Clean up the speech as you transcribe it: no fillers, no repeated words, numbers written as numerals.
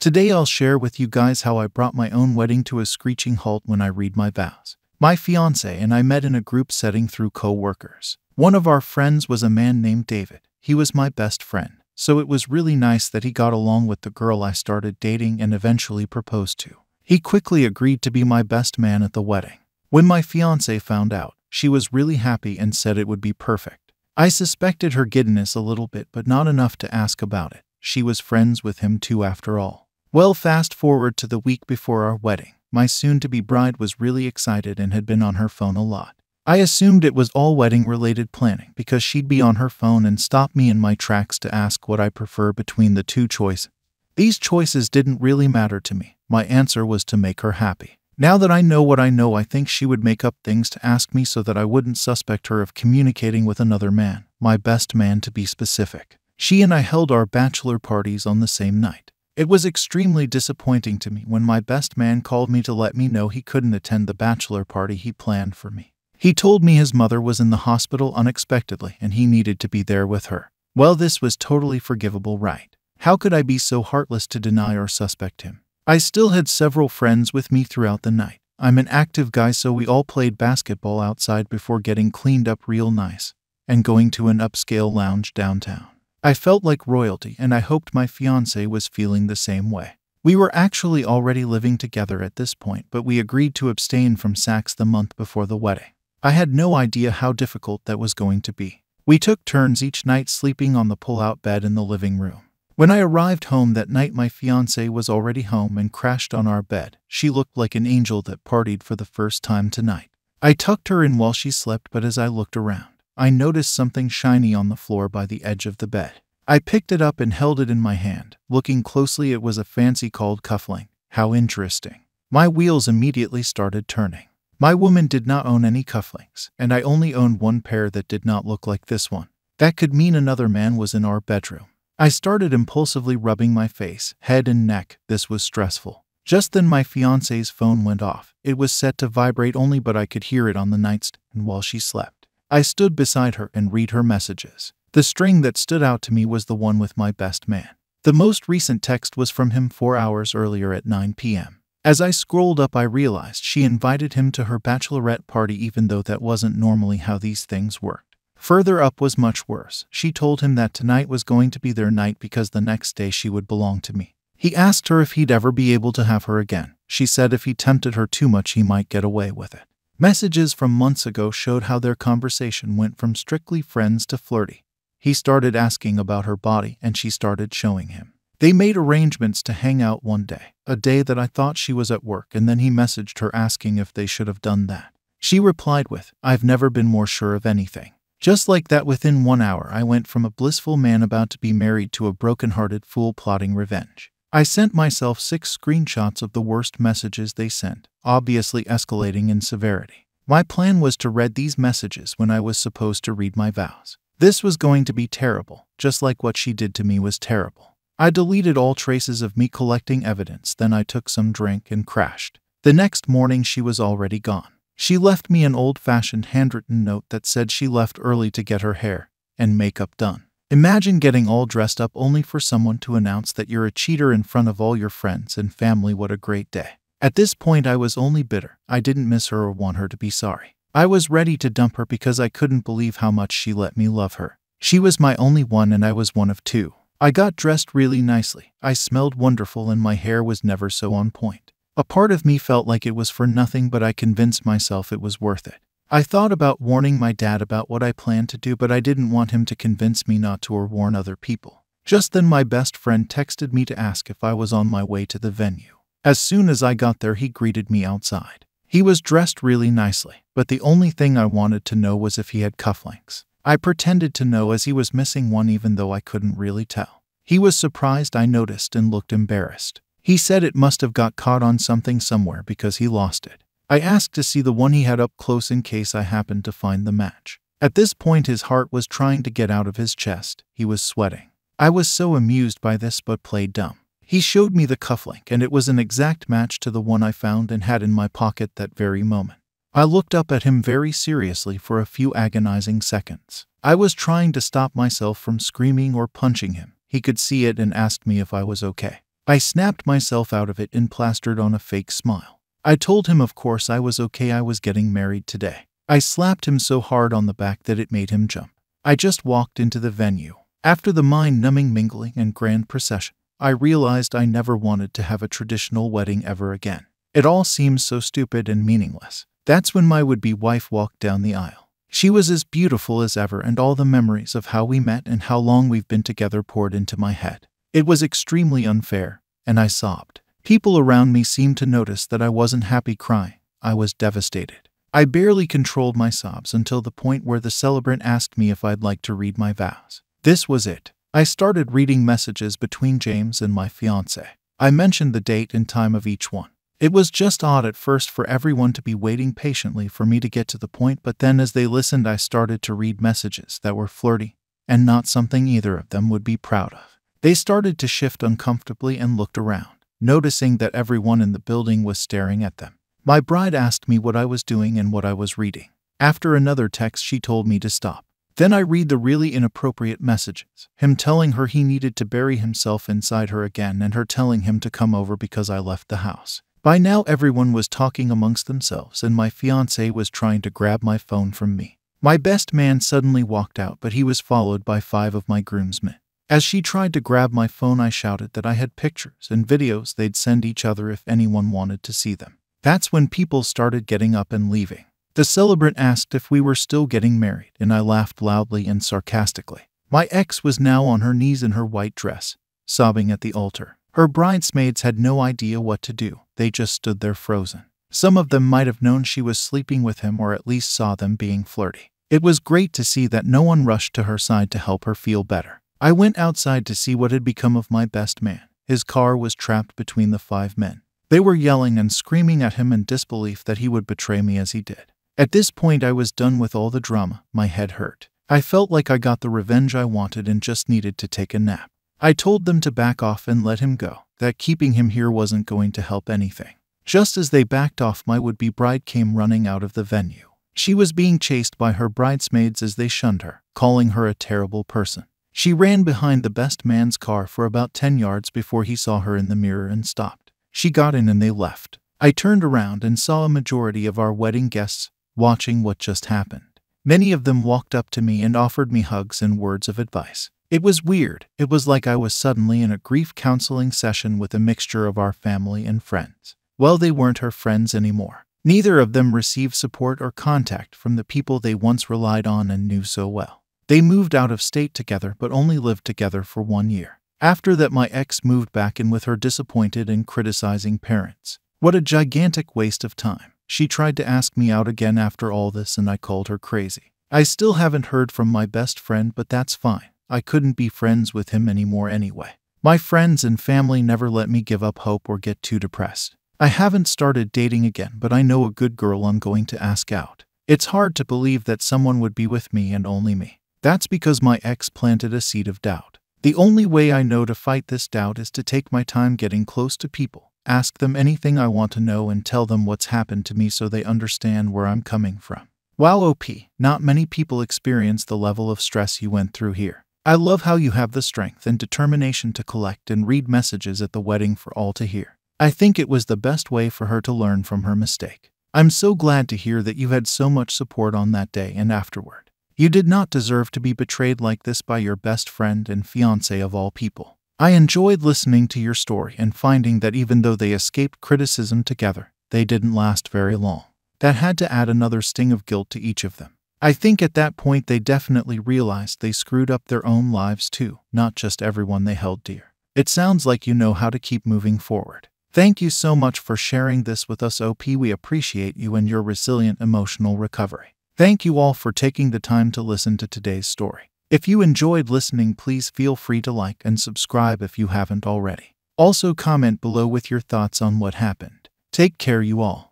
Today I'll share with you guys how I brought my own wedding to a screeching halt when I read my vows. My fiancé and I met in a group setting through co-workers. One of our friends was a man named David. He was my best friend, so it was really nice that he got along with the girl I started dating and eventually proposed to. He quickly agreed to be my best man at the wedding. When my fiancé found out, she was really happy and said it would be perfect. I suspected her giddiness a little bit, but not enough to ask about it. She was friends with him too after all. Well, fast forward to the week before our wedding. My soon-to-be bride was really excited and had been on her phone a lot. I assumed it was all wedding-related planning because she'd be on her phone and stop me in my tracks to ask what I prefer between the two choices. These choices didn't really matter to me. My answer was to make her happy. Now that I know what I know, I think she would make up things to ask me so that I wouldn't suspect her of communicating with another man, my best man to be specific. She and I held our bachelor parties on the same night. It was extremely disappointing to me when my best man called me to let me know he couldn't attend the bachelor party he planned for me. He told me his mother was in the hospital unexpectedly and he needed to be there with her. Well, this was totally forgivable, right? How could I be so heartless to deny or suspect him? I still had several friends with me throughout the night. I'm an active guy, so we all played basketball outside before getting cleaned up real nice and going to an upscale lounge downtown. I felt like royalty, and I hoped my fiancé was feeling the same way. We were actually already living together at this point, but we agreed to abstain from sex the month before the wedding. I had no idea how difficult that was going to be. We took turns each night sleeping on the pull-out bed in the living room. When I arrived home that night, my fiancé was already home and crashed on our bed. She looked like an angel that partied for the first time tonight. I tucked her in while she slept, but as I looked around, I noticed something shiny on the floor by the edge of the bed. I picked it up and held it in my hand. Looking closely, it was a fancy called cufflink. How interesting. My wheels immediately started turning. My woman did not own any cufflinks, and I only owned one pair that did not look like this one. That could mean another man was in our bedroom. I started impulsively rubbing my face, head, and neck. This was stressful. Just then my fiancé's phone went off. It was set to vibrate only, but I could hear it on the nightstand while she slept. I stood beside her and read her messages. The string that stood out to me was the one with my best man. The most recent text was from him 4 hours earlier at 9 p.m. As I scrolled up, I realized she invited him to her bachelorette party, even though that wasn't normally how these things worked. Further up was much worse. She told him that tonight was going to be their night because the next day she would belong to me. He asked her if he'd ever be able to have her again. She said if he tempted her too much, he might get away with it. Messages from months ago showed how their conversation went from strictly friends to flirty. He started asking about her body, and she started showing him. They made arrangements to hang out one day, a day that I thought she was at work, and then he messaged her asking if they should have done that. She replied with, "I've never been more sure of anything." Just like that, within 1 hour, I went from a blissful man about to be married to a broken-hearted fool plotting revenge. I sent myself 6 screenshots of the worst messages they sent, obviously escalating in severity. My plan was to read these messages when I was supposed to read my vows. This was going to be terrible, just like what she did to me was terrible. I deleted all traces of me collecting evidence, then I took some drink and crashed. The next morning she was already gone. She left me an old-fashioned handwritten note that said she left early to get her hair and makeup done. Imagine getting all dressed up only for someone to announce that you're a cheater in front of all your friends and family. What a great day. At this point I was only bitter. I didn't miss her or want her to be sorry. I was ready to dump her because I couldn't believe how much she let me love her. She was my only one and I was one of 2. I got dressed really nicely. I smelled wonderful and my hair was never so on point. A part of me felt like it was for nothing, but I convinced myself it was worth it. I thought about warning my dad about what I planned to do, but I didn't want him to convince me not to or warn other people. Just then my best friend texted me to ask if I was on my way to the venue. As soon as I got there, he greeted me outside. He was dressed really nicely, but the only thing I wanted to know was if he had cufflinks. I pretended to know as he was missing one, even though I couldn't really tell. He was surprised I noticed and looked embarrassed. He said it must have got caught on something somewhere because he lost it. I asked to see the one he had up close in case I happened to find the match. At this point his heart was trying to get out of his chest. He was sweating. I was so amused by this but played dumb. He showed me the cufflink and it was an exact match to the one I found and had in my pocket that very moment. I looked up at him very seriously for a few agonizing seconds. I was trying to stop myself from screaming or punching him. He could see it and asked me if I was okay. I snapped myself out of it and plastered on a fake smile. I told him of course I was okay, I was getting married today. I slapped him so hard on the back that it made him jump. I just walked into the venue. After the mind-numbing mingling and grand procession, I realized I never wanted to have a traditional wedding ever again. It all seemed so stupid and meaningless. That's when my would-be wife walked down the aisle. She was as beautiful as ever, and all the memories of how we met and how long we've been together poured into my head. It was extremely unfair, and I sobbed. People around me seemed to notice that I wasn't happy crying. I was devastated. I barely controlled my sobs until the point where the celebrant asked me if I'd like to read my vows. This was it. I started reading messages between James and my fiancé. I mentioned the date and time of each one. It was just odd at first for everyone to be waiting patiently for me to get to the point, but then as they listened I started to read messages that were flirty and not something either of them would be proud of. They started to shift uncomfortably and looked around, noticing that everyone in the building was staring at them. My bride asked me what I was doing and what I was reading. After another text she told me to stop. Then I read the really inappropriate messages. Him telling her he needed to bury himself inside her again and her telling him to come over because I left the house. By now everyone was talking amongst themselves and my fiancé was trying to grab my phone from me. My best man suddenly walked out, but he was followed by 5 of my groomsmen. As she tried to grab my phone I shouted that I had pictures and videos they'd send each other if anyone wanted to see them. That's when people started getting up and leaving. The celebrant asked if we were still getting married, and I laughed loudly and sarcastically. My ex was now on her knees in her white dress, sobbing at the altar. Her bridesmaids had no idea what to do. They just stood there frozen. Some of them might have known she was sleeping with him or at least saw them being flirty. It was great to see that no one rushed to her side to help her feel better. I went outside to see what had become of my best man. His car was trapped between the 5 men. They were yelling and screaming at him in disbelief that he would betray me as he did. At this point I was done with all the drama. My head hurt. I felt like I got the revenge I wanted and just needed to take a nap. I told them to back off and let him go, that keeping him here wasn't going to help anything. Just as they backed off, my would-be bride came running out of the venue. She was being chased by her bridesmaids as they shunned her, calling her a terrible person. She ran behind the best man's car for about 10 yards before he saw her in the mirror and stopped. She got in and they left. I turned around and saw a majority of our wedding guests watching what just happened. Many of them walked up to me and offered me hugs and words of advice. It was weird. It was like I was suddenly in a grief counseling session with a mixture of our family and friends. Well, they weren't her friends anymore. Neither of them received support or contact from the people they once relied on and knew so well. They moved out of state together but only lived together for 1 year. After that, my ex moved back in with her disappointed and criticizing parents. What a gigantic waste of time. She tried to ask me out again after all this and I called her crazy. I still haven't heard from my best friend, but that's fine. I couldn't be friends with him anymore anyway. My friends and family never let me give up hope or get too depressed. I haven't started dating again, but I know a good girl I'm going to ask out. It's hard to believe that someone would be with me and only me. That's because my ex planted a seed of doubt. The only way I know to fight this doubt is to take my time getting close to people, ask them anything I want to know and tell them what's happened to me so they understand where I'm coming from. Wow, OP, not many people experience the level of stress you went through here. I love how you have the strength and determination to collect and read messages at the wedding for all to hear. I think it was the best way for her to learn from her mistake. I'm so glad to hear that you had so much support on that day and afterward. You did not deserve to be betrayed like this by your best friend and fiancé of all people. I enjoyed listening to your story and finding that even though they escaped criticism together, they didn't last very long. That had to add another sting of guilt to each of them. I think at that point they definitely realized they screwed up their own lives too, not just everyone they held dear. It sounds like you know how to keep moving forward. Thank you so much for sharing this with us, OP. We appreciate you and your resilient emotional recovery. Thank you all for taking the time to listen to today's story. If you enjoyed listening, please feel free to like and subscribe if you haven't already. Also comment below with your thoughts on what happened. Take care, you all.